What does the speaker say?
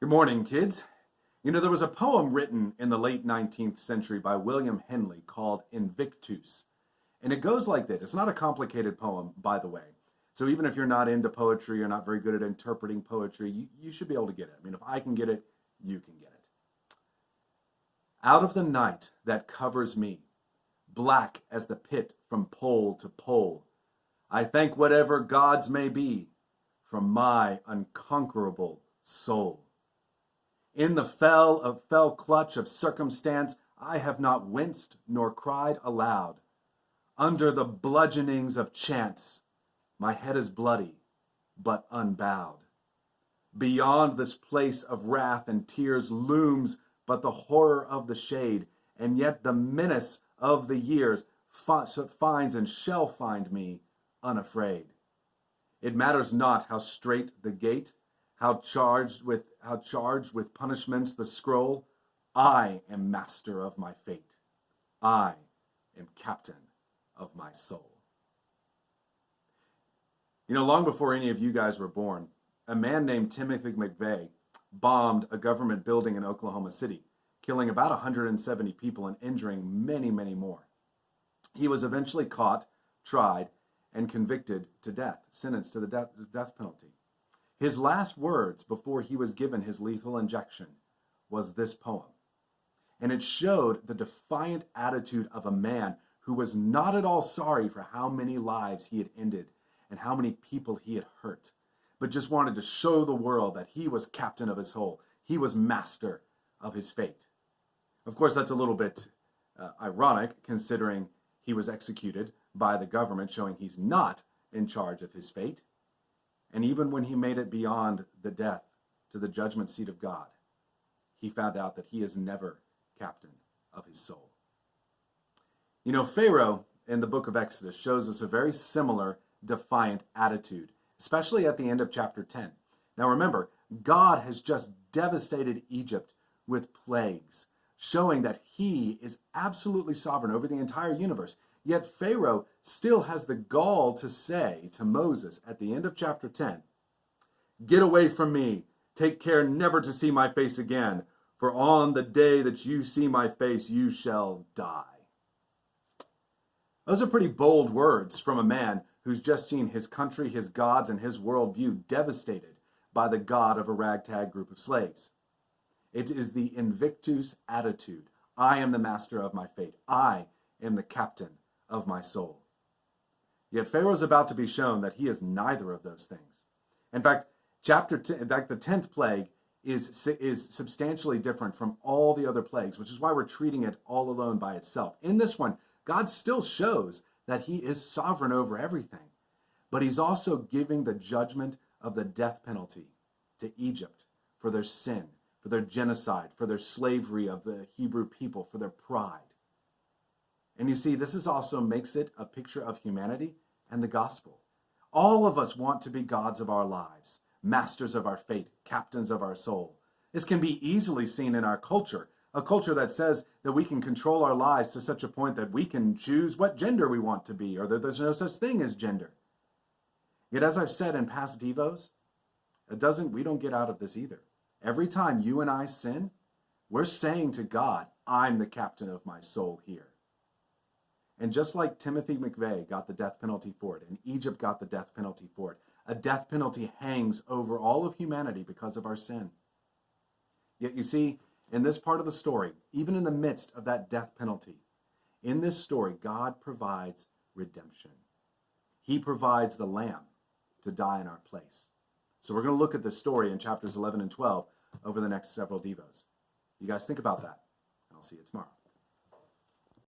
Good morning, kids. There was a poem written in the late 19th century by William Henley called Invictus. And it goes like this. It's not a complicated poem, by the way. So even if you're not into poetry, you're not very good at interpreting poetry, you should be able to get it. If I can get it, you can get it. Out of the night that covers me, black as the pit from pole to pole, I thank whatever gods may be from my unconquerable soul. In the fell clutch of circumstance, I have not winced nor cried aloud. Under the bludgeonings of chance, my head is bloody, but unbowed. Beyond this place of wrath and tears looms but the horror of the shade, and yet the menace of the years finds and shall find me unafraid. It matters not how strait the gate, how charged with punishments the scroll. I am master of my fate. I am captain of my soul. Long before any of you guys were born, a man named Timothy McVeigh bombed a government building in Oklahoma City, killing about 170 people and injuring many, many more. He was eventually caught, tried, and convicted to death, sentenced to the death penalty. His last words before he was given his lethal injection was this poem. And it showed the defiant attitude of a man who was not at all sorry for how many lives he had ended and how many people he had hurt, but just wanted to show the world that he was captain of his soul. He was master of his fate. Of course, that's a little bit ironic, considering he was executed by the government, showing he's not in charge of his fate. And even when he made it beyond the death to the judgment seat of God, he found out that he is never captain of his soul. Pharaoh in the book of Exodus shows us a very similar defiant attitude, especially at the end of chapter 10. Now remember, God has just devastated Egypt with plagues, showing that he is absolutely sovereign over the entire universe. Yet Pharaoh still has the gall to say to Moses at the end of chapter 10, "Get away from me. Take care never to see my face again. For on the day that you see my face, you shall die." Those are pretty bold words from a man who's just seen his country, his gods, and his worldview devastated by the god of a ragtag group of slaves. It is the Invictus attitude. I am the master of my fate. I am the captain of my soul. Yet Pharaoh's about to be shown that he is neither of those things. In fact, the 10th plague is substantially different from all the other plagues, which is why we're treating it all alone by itself. In this one, God still shows that he is sovereign over everything, but he's also giving the judgment of the death penalty to Egypt for their sin, for their genocide, for their slavery of the Hebrew people, for their pride. And you see, this also makes it a picture of humanity and the gospel. All of us want to be gods of our lives, masters of our fate, captains of our soul. This can be easily seen in our culture, a culture that says that we can control our lives to such a point that we can choose what gender we want to be, or that there's no such thing as gender. Yet as I've said in past devos, we don't get out of this either. Every time you and I sin, we're saying to God, I'm the captain of my soul here. And just like Timothy McVeigh got the death penalty for it, and Egypt got the death penalty for it, a death penalty hangs over all of humanity because of our sin. Yet you see, in this part of the story, even in the midst of that death penalty, in this story, God provides redemption. He provides the lamb to die in our place. So we're going to look at this story in chapters 11 and 12 over the next several devos. You guys think about that, and I'll see you tomorrow.